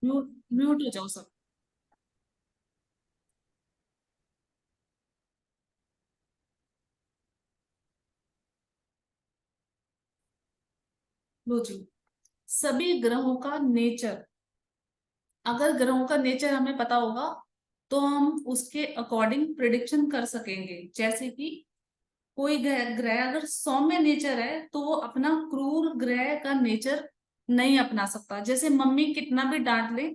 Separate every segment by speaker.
Speaker 1: Mute mute हो जाओ सब। लो जी। सभी ग्रहों का नेचर, अगर ग्रहों का नेचर हमें पता होगा तो हम उसके अकॉर्डिंग प्रिडिक्शन कर सकेंगे। जैसे कि कोई ग्रह ग्रह अगर सौम्य नेचर है तो वो अपना क्रूर ग्रह का नेचर नहीं अपना सकता। जैसे मम्मी कितना भी डांट ले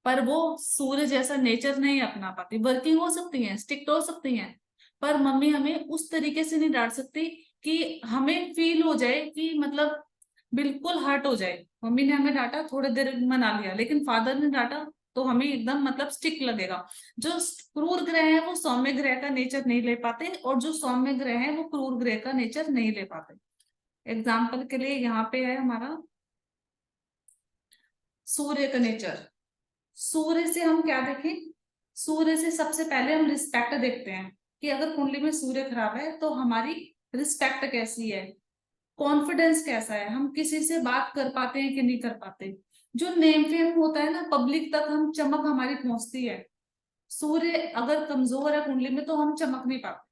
Speaker 1: पर वो सूर्य जैसा नेचर नहीं अपना पाती। वर्किंग हो सकती हैं, स्ट्रिक्ट हो सकती हैं, पर मम्मी हमें उस तरीके से नहीं डांट सकती कि हमें फील हो जाए कि मतलब बिल्कुल हर्ट हो जाए। मम्मी ने हमें डांटा, थोड़ी देर मना लिया, लेकिन फादर ने डांटा तो हमें एकदम मतलब स्टिक लगेगा। जो क्रूर ग्रह है वो सौम्य ग्रह का नेचर नहीं ले पाते, और जो सौम्य ग्रह है वो क्रूर ग्रह का नेचर नहीं ले पाते। एग्जाम्पल के लिए यहाँ पे है हमारा सूर्य का नेचर। सूर्य से हम क्या देखें? सूर्य से सबसे पहले हम रिस्पेक्ट देखते हैं कि अगर कुंडली में सूर्य खराब है तो हमारी रिस्पेक्ट कैसी है, कॉन्फिडेंस कैसा है, हम किसी से बात कर पाते हैं कि नहीं कर पाते। जो नेम फेम होता है ना, पब्लिक तक हम चमक हमारी पहुंचती है। सूर्य अगर कमजोर है कुंडली में तो हम चमक नहीं पाते।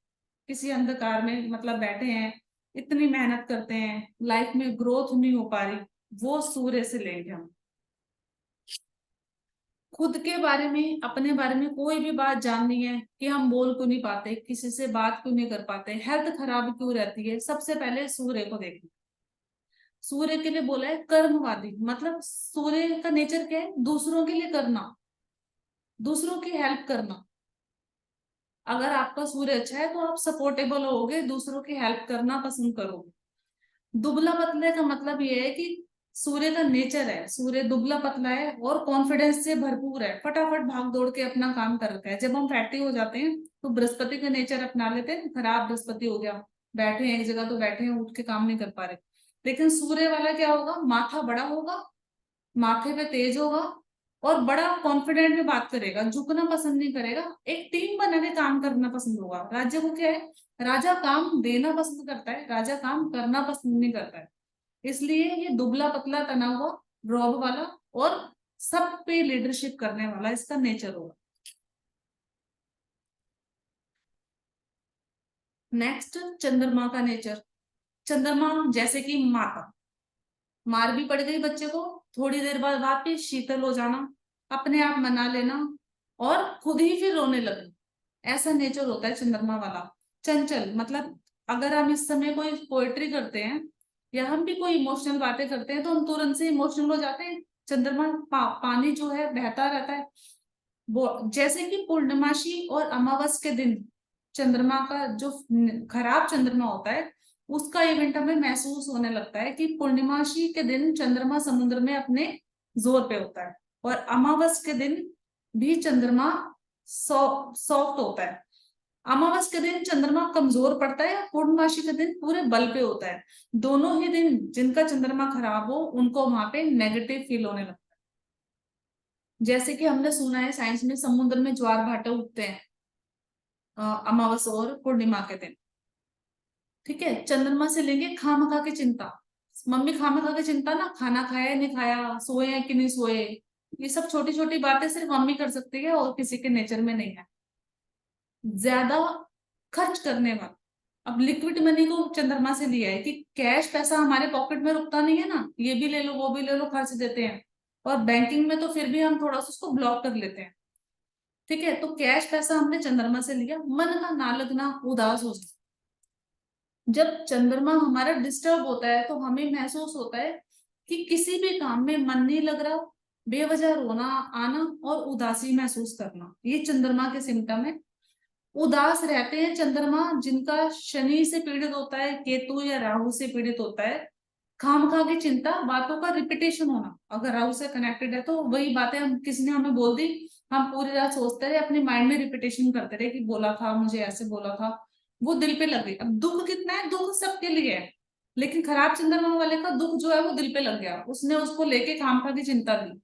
Speaker 1: किसी अंधकार में मतलब बैठे हैं, इतनी मेहनत करते हैं, लाइफ में ग्रोथ नहीं हो पा रही, वो सूर्य से लेंगे हम। खुद के बारे में, अपने बारे में कोई भी बात जाननी है कि हम बोल क्यों नहीं पाते, किसी से बात क्यों नहीं कर पाते, हेल्थ खराब क्यों रहती है, सबसे पहले सूर्य को देखना। सूर्य के लिए बोला है कर्मवादी, मतलब सूर्य का नेचर क्या है? दूसरों के लिए करना, दूसरों की हेल्प करना। अगर आपका सूर्य अच्छा है तो आप सपोर्टेबल होगे, दूसरों की हेल्प करना पसंद करोगे। दुबला पतले का मतलब ये है कि सूर्य का नेचर है, सूर्य दुबला पतला है और कॉन्फिडेंस से भरपूर है, फटाफट भाग दौड़ के अपना काम कर रखा है। जब हम फैटी हो जाते हैं तो बृहस्पति का नेचर अपना लेते हैं, खराब बृहस्पति हो गया, बैठे हैं एक जगह तो बैठे हैं, उठ के काम नहीं कर पा रहे। लेकिन सूर्य वाला क्या होगा? माथा बड़ा होगा, माथे पे तेज होगा, और बड़ा कॉन्फिडेंट में बात करेगा, झुकना पसंद नहीं करेगा, एक टीम बना के काम करना पसंद होगा। राज्य को क्या है? राजा काम देना पसंद करता है, राजा काम करना पसंद नहीं करता है। इसलिए ये दुबला पतला तना हुआ, रॉब वाला, और सब पे लीडरशिप करने वाला इसका नेचर होगा। नेक्स्ट, चंद्रमा का नेचर। चंद्रमा जैसे कि माता, मार भी पड़ गई बच्चे को, थोड़ी देर बाद वापिस शीतल हो जाना, अपने आप मना लेना, और खुद ही फिर रोने लगना, ऐसा नेचर होता है चंद्रमा वाला। चंचल मतलब अगर हम इस समय कोई पोएट्री करते हैं या हम भी कोई इमोशनल बातें करते हैं तो हम तुरंत से इमोशनल हो जाते हैं। चंद्रमा पानी जो है बहता रहता है। वो जैसे कि पूर्णमासी और अमावस के दिन चंद्रमा का जो खराब चंद्रमा होता है उसका इवेंट हमें महसूस होने लगता है कि पूर्णिमासी के दिन चंद्रमा समुद्र में अपने जोर पे होता है, और अमावस के दिन भी चंद्रमा सॉफ्ट होता है। अमावस के दिन चंद्रमा कमजोर पड़ता है, पूर्णमासी के दिन पूरे बल पे होता है। दोनों ही दिन जिनका चंद्रमा खराब हो उनको वहां पे नेगेटिव फील होने लगता है। जैसे कि हमने सुना है साइंस में, समुद्र में ज्वार भाटे उठते हैं अमावस और पूर्णिमा के दिन। ठीक है, चंद्रमा से लेंगे खामखा की चिंता। मम्मी खामखा की चिंता ना, खाना खाया नहीं खाया, सोए हैं कि नहीं सोए, ये सब छोटी छोटी बातें सिर्फ मम्मी कर सकती है और किसी के नेचर में नहीं है। ज्यादा खर्च करने वाला, अब लिक्विड मनी को चंद्रमा से लिया है कि कैश पैसा हमारे पॉकेट में रुकता नहीं है ना, ये भी ले लो वो भी ले लो, खर्च देते हैं। और बैंकिंग में तो फिर भी हम थोड़ा सा उसको ब्लॉक कर लेते हैं। ठीक है, तो कैश पैसा हमने चंद्रमा से लिया, मन का ना लगना, उदास हो जाना। जब चंद्रमा हमारा डिस्टर्ब होता है तो हमें महसूस होता है कि किसी भी काम में मन नहीं लग रहा, बेवजह रोना आना और उदासी महसूस करना, ये चंद्रमा के सिम्टम है। उदास रहते हैं चंद्रमा जिनका शनि से पीड़ित होता है, केतु या राहु से पीड़ित होता है। खामखा की चिंता, बातों का रिपीटेशन होना, अगर राहु से कनेक्टेड है तो वही बातें हम किसी ने हमें बोल दी, हम पूरी रात सोचते रहे, अपने माइंड में रिपीटेशन करते रहे कि बोला था मुझे, ऐसे बोला था, वो दिल पे लग गई। अब दुख कितना है? दुख सबके लिए है, लेकिन खराब चंद्रमा वाले का दुख जो है वो दिल पे लग गया, उसने उसको लेके खामखा की चिंता दी।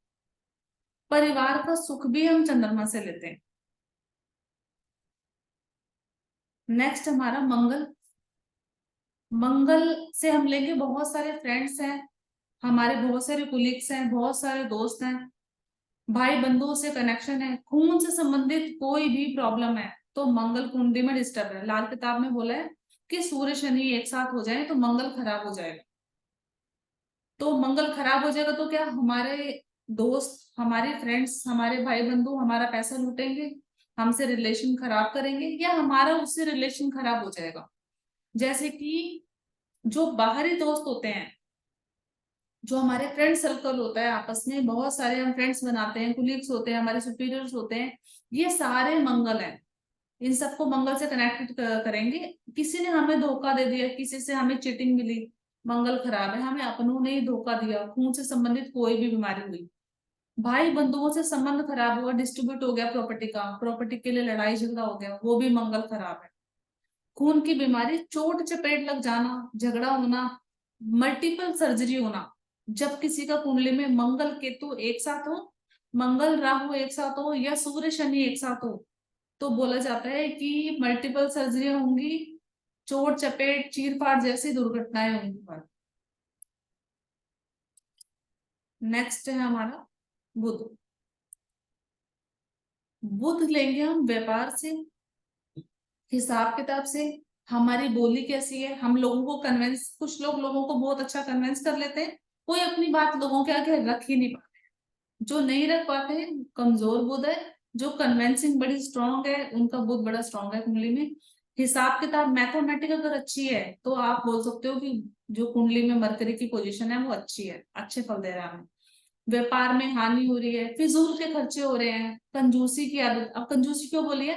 Speaker 1: परिवार का सुख भी हम चंद्रमा से लेते हैं। नेक्स्ट हमारा मंगल। मंगल से हम लेंगे बहुत सारे फ्रेंड्स हैं, हमारे बहुत सारे कुलीग्स हैं, बहुत सारे दोस्त हैं। भाई बंधुओं से कनेक्शन है, खून से संबंधित कोई भी प्रॉब्लम है तो मंगल कुंडली में डिस्टर्ब है। लाल किताब में बोला है कि सूर्य शनि एक साथ हो जाए तो मंगल खराब हो जाएगा। तो मंगल खराब हो जाएगा तो क्या हमारे दोस्त, हमारे फ्रेंड्स, हमारे भाई बंधु हमारा पैसा लूटेंगे, हमसे रिलेशन खराब करेंगे, या हमारा उससे रिलेशन खराब हो जाएगा। जैसे कि जो बाहरी दोस्त होते हैं, जो हमारे फ्रेंड सर्कल होता है, आपस में बहुत सारे हम फ्रेंड्स बनाते हैं, कुलीग्स होते हैं, हमारे सुपीरियर्स होते हैं, ये सारे मंगल हैं। इन सबको मंगल से कनेक्टेड करेंगे। किसी ने हमें धोखा दे दिया, किसी से हमें चीटिंग मिली, मंगल खराब है। हमें अपनों ने ही धोखा दिया, खून से संबंधित कोई भी बीमारी हुई, भाई बंधुओं से संबंध खराब हुआ, डिस्ट्रीब्यूट हो गया प्रॉपर्टी का, प्रॉपर्टी के लिए लड़ाई झगड़ा हो गया, वो भी मंगल खराब है। खून की बीमारी, चोट चपेट लग जाना, झगड़ा होना, मल्टीपल सर्जरी होना, जब किसी का कुंडली में मंगल केतु एक साथ हो, मंगल राहु एक साथ हो, या सूर्य शनि एक साथ हो, तो बोला जाता है कि मल्टीपल सर्जरियां होंगी, चोट चपेट चीर फाड़ जैसी दुर्घटनाएं होंगी। नेक्स्ट है हमारा बुध। बुध लेंगे हम व्यापार से, हिसाब किताब से, हमारी बोली कैसी है, हम लोगों को कन्विंस, कुछ लोग लोगों को बहुत अच्छा कन्विंस कर लेते हैं, कोई अपनी बात लोगों के आगे रख ही नहीं पाते। जो नहीं रख पाते हैं कमजोर बुध है, जो कन्विंसिंग बड़ी स्ट्रांग है उनका बुध बड़ा स्ट्रांग है कुंडली में। हिसाब किताब मैथमेटिक अगर अच्छी है तो आप बोल सकते हो कि जो कुंडली में मरकरी की पोजीशन है वो अच्छी है, अच्छे फल दे रहा है हमें। व्यापार में हानि हो रही है, फिजूल के खर्चे हो रहे हैं, कंजूसी की आदत, अब कंजूसी क्यों बोली है,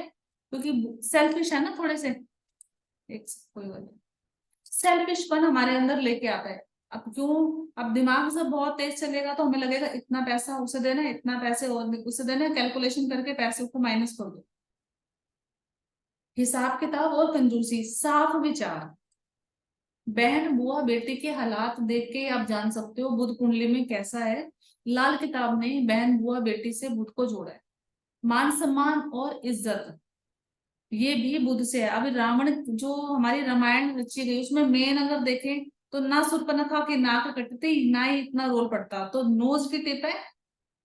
Speaker 1: क्योंकि सेल्फिश है ना थोड़े से, एक कोई बात, सेल्फिशपन हमारे अंदर लेके आता है। अब क्यों, अब दिमाग से बहुत तेज चलेगा तो हमें लगेगा इतना पैसा उसे देना है, इतना पैसे और उसे देना है, कैलकुलेशन करके पैसे को माइनस कर दो। हिसाब किताब और कंजूसी, साफ विचार, बहन बुआ बेटी के हालात देख के आप जान सकते हो बुध कुंडली में कैसा है। लाल किताब ने बहन बुआ बेटी से बुध को जोड़ा है। मान सम्मान और इज्जत, ये भी बुध से है। अभी रावण जो हमारी रामायण रची गई उसमें मेन अगर देखें तो ना शूर्पणखा की नाक कटती ना ही इतना रोल पड़ता, तो नोज की टिप है,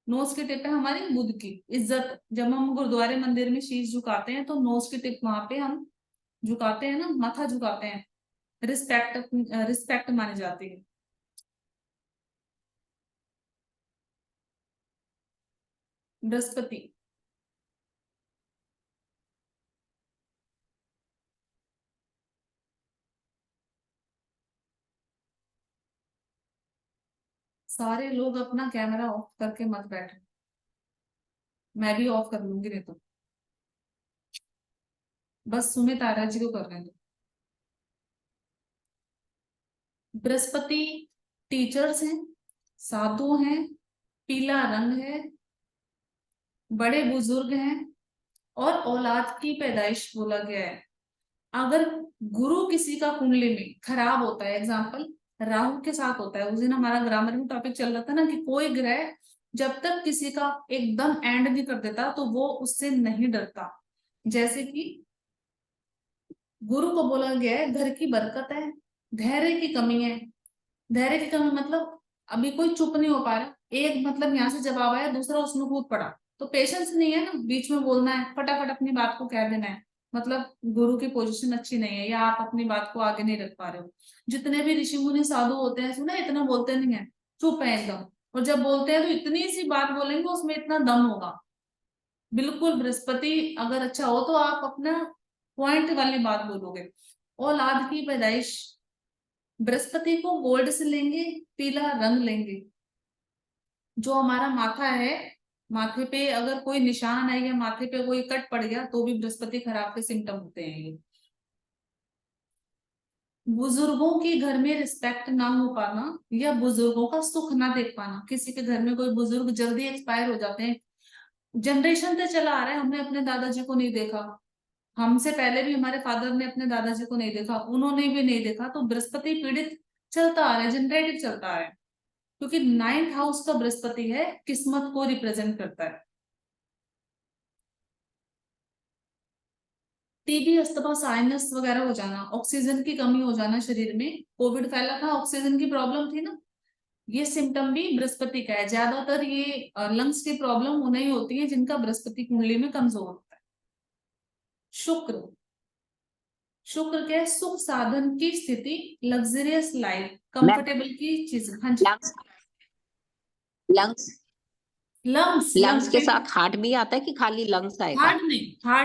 Speaker 1: नोज की टिप है हमारी बुध की इज्जत। जब हम गुरुद्वारे मंदिर में शीश झुकाते हैं तो नोज की टिप वहां पे हम झुकाते हैं ना, माथा झुकाते हैं, रिस्पेक्ट, रिस्पेक्ट मानी जाती है। बृहस्पति, सारे लोग अपना कैमरा ऑफ करके मत बैठो, मैं भी ऑफ कर लूंगी नहीं तो, बस सुमित आर्य जी को कर रहे हैं। बृहस्पति टीचर्स हैं, साधु हैं, पीला रंग है, बड़े बुजुर्ग हैं, और औलाद की पैदाइश बोला गया है। अगर गुरु किसी का कुंडली में खराब होता है, एग्जाम्पल राहु के साथ होता है, उस दिन हमारा ग्रामर में टॉपिक चल रहा था ना कि कोई ग्रह जब तक किसी का एकदम एंड नहीं कर देता तो वो उससे नहीं डरता। जैसे कि गुरु को बोला गया है घर की बरकत है, धैर्य की कमी है। धैर्य की कमी मतलब अभी कोई चुप नहीं हो पा रहा, एक मतलब यहाँ से जवाब आया दूसरा उसमें कूद पड़ा, तो पेशेंस नहीं है ना, बीच में बोलना है, फटाफट अपनी बात को कह देना है, मतलब गुरु की पोजीशन अच्छी नहीं है या आप अपनी बात को आगे नहीं रख पा रहे हो। जितने भी ऋषि मुनि साधु होते हैं सुना, इतना बोलते नहीं है, चुप है एकदम, और जब बोलते हैं तो इतनी सी बात बोलेंगे उसमें इतना दम होगा। बिल्कुल बृहस्पति अगर अच्छा हो तो आप अपना पॉइंट वाली बात बोलोगे। औलाद की पैदाइश, बृहस्पति को गोल्ड से लेंगे, पीला रंग लेंगे। जो हमारा माथा है, माथे पे अगर कोई निशान है या माथे पे कोई कट पड़ गया तो भी बृहस्पति खराब के सिम्टम होते हैं ये। बुजुर्गों के घर में रिस्पेक्ट ना हो पाना, या बुजुर्गों का सुख ना देख पाना, किसी के घर में कोई बुजुर्ग जल्दी एक्सपायर हो जाते हैं, जनरेशन से चला आ रहा है, हमने अपने दादाजी को नहीं देखा, हमसे पहले भी हमारे फादर ने अपने दादाजी को नहीं देखा, उन्होंने भी नहीं देखा, तो बृहस्पति पीड़ित चलता आ रहा है, जनरेटिव चलता आ रहा है, क्योंकि नाइन्थ हाउस का बृहस्पति है, किस्मत को रिप्रेजेंट करता है। टीबी, अस्थमा, साइनस वगैरह हो जाना, ऑक्सीजन की कमी हो जाना शरीर में, कोविड फैला था, ऑक्सीजन की प्रॉब्लम थी ना, ये सिम्टम भी बृहस्पति का है। ज्यादातर ये लंग्स की प्रॉब्लम उन्हें ही होती है जिनका बृहस्पति कुंडली में कमजोर होता है। शुक्र, शुक्र क्या है? सुख साधन की स्थिति, लग्जरियस लाइफ,
Speaker 2: मैम
Speaker 1: कंफर्टेबल की चीज। हाँ जी।
Speaker 2: Lungs lungs
Speaker 1: lungs,
Speaker 2: lungs
Speaker 1: lungs
Speaker 2: के
Speaker 1: पे
Speaker 2: साथ हार्ट भी आता है कि खाली लंग्स आएगा?
Speaker 1: हार्ड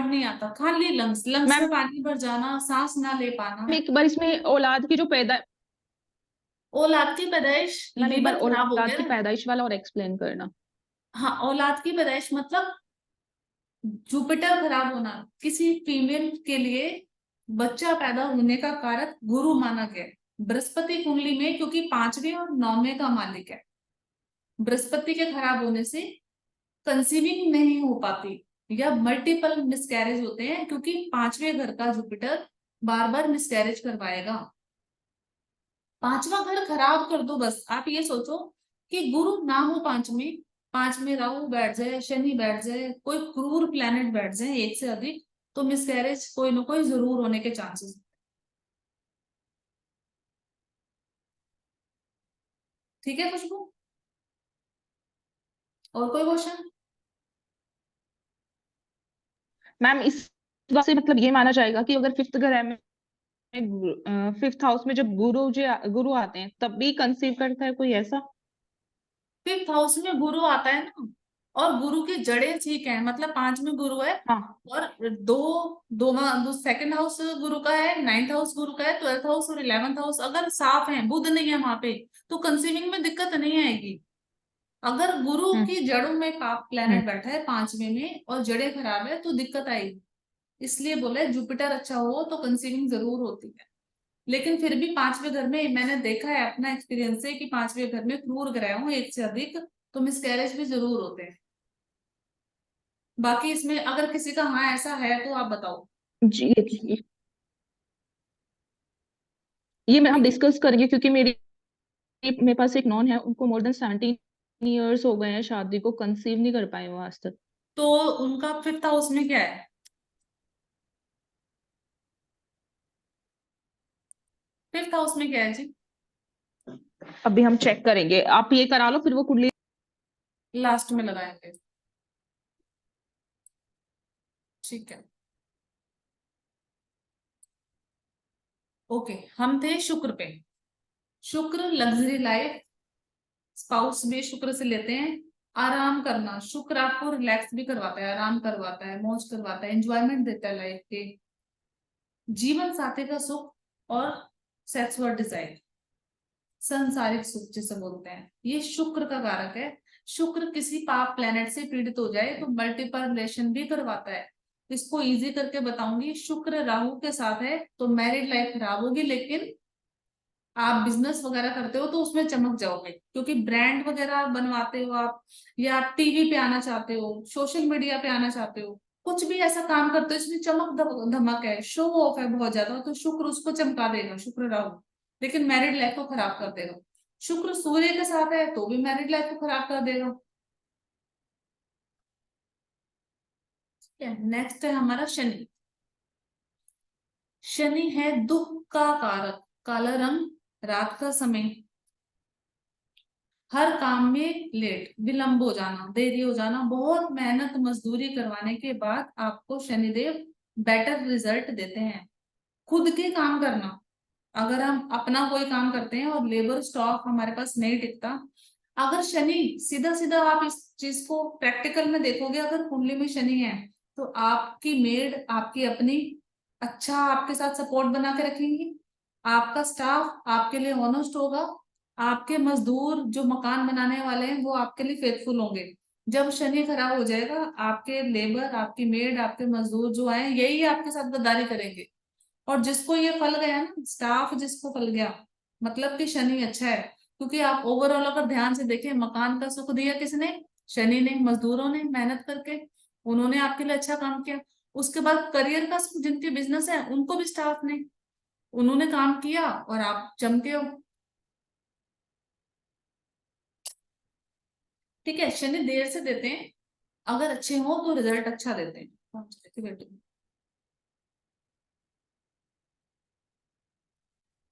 Speaker 1: नहीं आता, खाली लंग्स। लंग्स में
Speaker 3: मैम
Speaker 1: पानी भर जाना, सांस ना ले पाना।
Speaker 3: एक बार इसमें औलाद की जो पैदा
Speaker 1: औलाद की पैदाइश,
Speaker 3: मैम एक बार
Speaker 1: लीवर खराब हो
Speaker 3: औलाद
Speaker 1: गया
Speaker 3: की
Speaker 1: ना।
Speaker 3: पैदाइश वाला और एक्सप्लेन करना।
Speaker 1: हाँ, औलाद की पैदाइश मतलब जुपिटर खराब होना। किसी फीमेल के लिए बच्चा पैदा होने का कारक गुरु माना गया है बृहस्पति कुंडली में, क्योंकि 5वें और 9वें का मालिक है। बृहस्पति के खराब होने से कंसीविंग नहीं हो पाती या मल्टीपल मिसकैरेज होते हैं, क्योंकि 5वें घर का जुपिटर बार बार मिसकैरेज करवाएगा। 5वां घर खराब कर दो, बस आप ये सोचो कि गुरु ना हो 5 में, 5 में राहु बैठ जाए, शनि बैठ जाए, कोई क्रूर प्लेनेट बैठ जाए एक से अधिक, तो मिसकैरेज कोई ना कोई जरूर होने के चांसेस। ठीक है खुशबू, और कोई क्वेश्चन?
Speaker 3: मैम इस बात से मतलब ये माना जाएगा कि अगर फिफ्थ घर में फिफ्थ हाउस में जब गुरु आते हैं तब भी कंसीव करता है कोई ऐसा?
Speaker 1: 5th हाउस में गुरु आता है ना, और गुरु की जड़ें ठीक है, मतलब 5 में गुरु है,
Speaker 3: हाँ।
Speaker 1: और दो दो सेकंड हाउस गुरु का है, 9th हाउस गुरु का है, 12th हाउस और 11th हाउस अगर साफ है, बुध नहीं है वहां पे, तो कंसीविंग में दिक्कत नहीं आएगी। अगर गुरु
Speaker 3: हम्म।
Speaker 1: की जड़ों में पाप
Speaker 3: हम्म।
Speaker 1: प्लेनेट बैठा है 5वें में और जड़ें खराब है तो दिक्कत आएगी। इसलिए बोले जुपिटर अच्छा हो तो कंसीविंग जरूर होती है। लेकिन फिर भी 5वें घर में मैंने देखा है अपना एक्सपीरियंस से कि 5वें घर में क्रूर ग्रह हो एक से अधिक, तो मिसकैरेज भी जरूर होते हैं। बाकी इसमें अगर किसी का हाँ ऐसा है तो आप बताओ।
Speaker 3: जी ये मैं हम
Speaker 1: ठीक है,
Speaker 3: डिस्कस करेंगे क्योंकि मेरे पास एक नॉन है, उनको मोर देन 17 ईयर्स हो गए हैं शादी को, कंसीव नहीं कर पाए वो आज तक।
Speaker 1: तो उनका 5th हाउस में क्या है? 5th हाउस में क्या है जी?
Speaker 3: अभी हम चेक करेंगे, आप ये करा लो फिर वो कुंडली।
Speaker 1: लास्ट में लगाएंगे। ठीक है, ओके। हम थे शुक्र पे। शुक्र लग्जरी लाइफ, स्पाउस भी शुक्र से लेते हैं। आराम करना, शुक्र आपको रिलैक्स भी करवाता है, आराम करवाता है, मौज करवाता है, एंजॉयमेंट देता है लाइफ के। जीवन साथी का सुख और सेक्सुअल डिजायर, संसारिक सुख जिसे बोलते हैं, ये शुक्र का कारक है। शुक्र किसी पाप प्लेनेट से पीड़ित हो जाए तो मल्टीपल रिलेशन भी करवाता है। इसको इजी करके बताऊंगी, शुक्र राहु के साथ है तो मैरिड लाइफ खराब होगी, लेकिन आप बिजनेस वगैरह करते हो तो उसमें चमक जाओगे, क्योंकि ब्रांड वगैरह बनवाते हो आप, या आप टीवी पे आना चाहते हो, सोशल मीडिया पे आना चाहते हो, कुछ भी ऐसा काम करते हो इसमें चमक धमक है, शो ऑफ है बहुत ज्यादा, तो शुक्र उसको चमका देगा, शुक्र राहु। लेकिन मैरिड लाइफ को खराब कर देगा। शुक्र सूर्य के साथ है तो भी मैरिड लाइफ को खराब कर देगा। नेक्स्ट है हमारा शनि। शनि है दुख का कारक, काला रंग, रात का समय, हर काम में लेट, विलंब हो जाना, देरी हो जाना, बहुत मेहनत मजदूरी करवाने के बाद आपको शनिदेव बेटर रिजल्ट देते हैं। खुद के काम करना, अगर हम अपना कोई काम करते हैं और लेबर स्टॉक हमारे पास नहीं टिकता, अगर शनि, सीधा सीधा आप इस चीज को प्रैक्टिकल में देखोगे, अगर कुंडली में शनि है तो आपकी मेड आपकी अपनी अच्छा आपके साथ सपोर्ट बना के रखेंगी, आपका स्टाफ आपके लिए ऑनेस्ट होगा, आपके मजदूर जो मकान बनाने वाले हैं वो आपके लिए फेथफुल होंगे। जब शनि खराब हो जाएगा, आपके लेबर, आपकी मेड, आपके मजदूर जो आए यही आपके साथ गद्दारी करेंगे। और जिसको ये फल गया ना, स्टाफ जिसको फल गया, मतलब कि शनि अच्छा है। क्योंकि आप ओवरऑल अगर ध्यान से देखें, मकान का सुख दिया किसने? शनि ने, मजदूरों ने मेहनत करके, उन्होंने आपके लिए अच्छा काम किया। उसके बाद करियर का सुख जिनके बिजनेस है उनको भी स्टाफ ने, उन्होंने काम किया और आप चमके हो। ठीक है, शनि देर से देते हैं, अगर अच्छे हो तो रिजल्ट अच्छा देते हैं।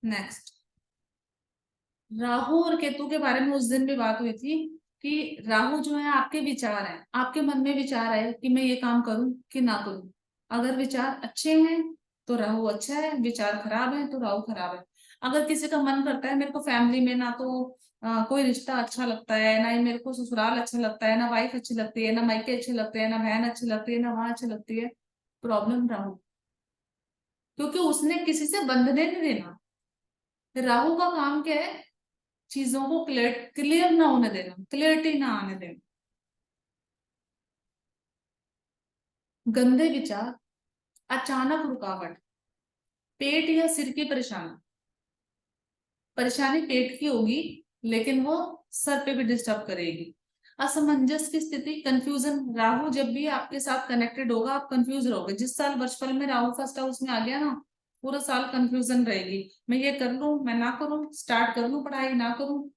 Speaker 1: नेक्स्ट, राहु और केतु के बारे में उस दिन भी बात हुई थी कि राहु जो है आपके विचार हैं, आपके मन में विचार है कि मैं ये काम करूं कि ना करूं। अगर विचार अच्छे हैं तो राहु अच्छा है, विचार खराब है तो राहु खराब है। अगर किसी का मन करता है मेरे को फैमिली में ना तो कोई रिश्ता अच्छा लगता है, ना ही मेरे को ससुराल अच्छा लगता है, ना वाइफ अच्छी लगती है, ना मायके अच्छे लगते हैं, ना बहन अच्छी लगती है, ना वहां अच्छी लगती है, प्रॉब्लम राहु। क्योंकि उसने किसी से बंधने नहीं देना। राहु का काम क्या है? चीजों को क्लियर क्लियर ना होने देना, क्लियरिटी ना आने देना। गंदे विचार, अचानक रुकावट, पेट या सिर की परेशानी। परेशानी पेट की होगी लेकिन वो सर पे भी डिस्टर्ब करेगी। असमंजस की स्थिति, कंफ्यूजन। राहु जब भी आपके साथ कनेक्टेड होगा आप कंफ्यूज रहोगे। जिस साल वर्षफल में राहु फर्स्ट हाउस में आ गया ना, पूरा साल कंफ्यूजन रहेगी। मैं ये कर लूं, मैं ना करूं, स्टार्ट कर लूं पढ़ाई, ना करूं,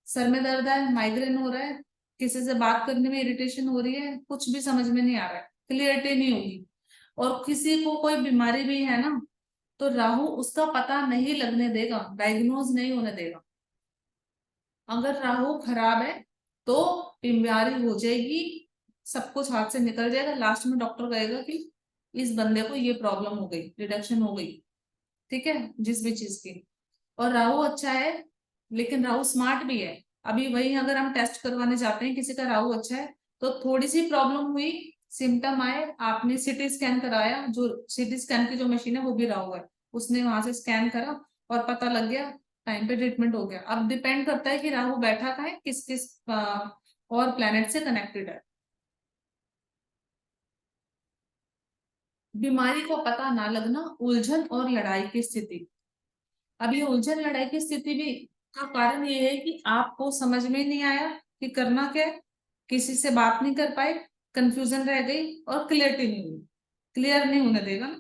Speaker 1: सर में दर्द है, माइग्रेन हो रहा है, किसी से बात करने में इरिटेशन हो रही है, कुछ भी समझ में नहीं आ रहा है, क्लियरिटी नहीं होगी। और किसी को कोई बीमारी भी है ना, तो राहु उसका पता नहीं लगने देगा, डायग्नोज नहीं होने देगा। अगर राहु खराब है तो बीमारी हो जाएगी, सब कुछ हाथ से निकल जाएगा, लास्ट में डॉक्टर कहेगा कि इस बंदे को ये प्रॉब्लम हो गई, रिडक्शन हो गई, ठीक है, जिस भी चीज की। और राहु अच्छा है, लेकिन राहु स्मार्ट भी है। अभी वही अगर हम टेस्ट करवाने जाते हैं, किसी का राहु अच्छा है तो थोड़ी सी प्रॉब्लम हुई, सिम्टम आए, आपने सीटी स्कैन कराया, जो सीटी स्कैन की जो मशीन है वो भी राहु है, उसने वहां से स्कैन करा और पता लग गया, टाइम पे ट्रीटमेंट हो गया। अब डिपेंड करता है कि राहु बैठा कहाँ है, किस किस और प्लेनेट से कनेक्टेड है। बीमारी को पता ना लगना, उलझन और लड़ाई की स्थिति। अब ये उलझन लड़ाई की स्थिति भी का कारण ये है कि आपको समझ में नहीं आया कि करना क्या है, किसी से बात नहीं कर पाए, कंफ्यूजन रह गई और क्लियरिटी नहीं हुई, क्लियर नहीं होने देगा ना।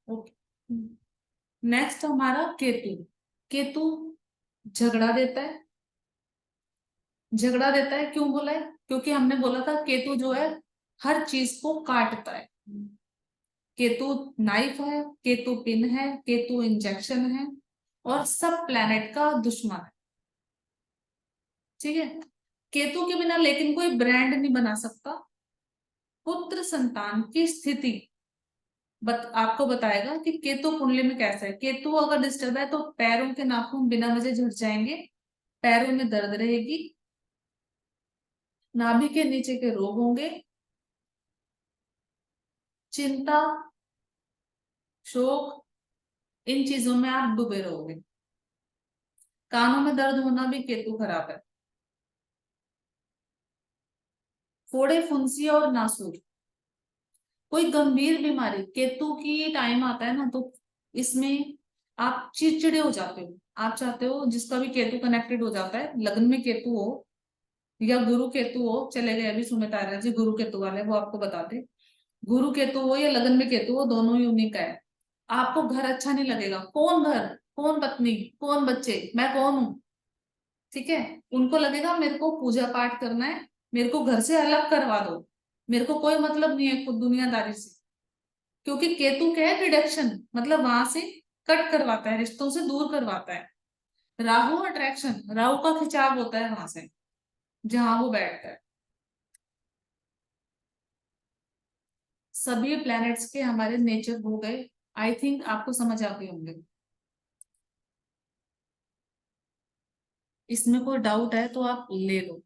Speaker 1: ओके, नेक्स्ट हमारा केतु। केतु झगड़ा देता है। झगड़ा देता है क्यों बोला है? क्योंकि हमने बोला था केतु जो है हर चीज को काटता है। केतु नाइफ है, केतु पिन है, केतु इंजेक्शन है और सब प्लेनेट का दुश्मन है, ठीक है। केतु के बिना लेकिन कोई ब्रांड नहीं बना सकता। पुत्र संतान की स्थिति आपको बताएगा कि केतु कुंडली में कैसा है। केतु अगर डिस्टर्ब है तो पैरों के नाखून बिना वजह झड़ जाएंगे, पैरों में दर्द रहेगी, नाभि के नीचे के रोग होंगे, चिंता, शोक, इन चीजों में आप डूबे रहोगे। कानों में दर्द होना भी केतु खराब है। फोड़े, फुंसी और नासूर, कोई गंभीर बीमारी, केतु की टाइम आता है ना तो इसमें आप चिड़चिड़े हो जाते हो। आप चाहते हो, जिसका भी केतु कनेक्टेड हो जाता है, लग्न में केतु हो या गुरु केतु हो, चले गए अभी सुमित आर्य जी गुरु केतु वाले, वो आपको बताते, गुरु केतु हो या लगन में केतु हो, दोनों यूनिक है। आपको घर अच्छा नहीं लगेगा, कौन घर, कौन पत्नी, कौन बच्चे, मैं कौन हूं, ठीक है। उनको लगेगा मेरे को पूजा पाठ करना है, मेरे को घर से अलग करवा दो, मेरे को कोई मतलब नहीं है खुद दुनियादारी से। क्योंकि केतु क्या है, रिडक्शन, मतलब वहां से कट करवाता है, रिश्तों से दूर करवाता है। राहु अट्रैक्शन, राहु का खिंचाव होता है वहां से जहां वो बैठता है। सभी प्लैनेट्स के हमारे नेचर हो गए, आई थिंक आपको समझ आ गए होंगे। इसमें कोई डाउट है तो आप ले लो।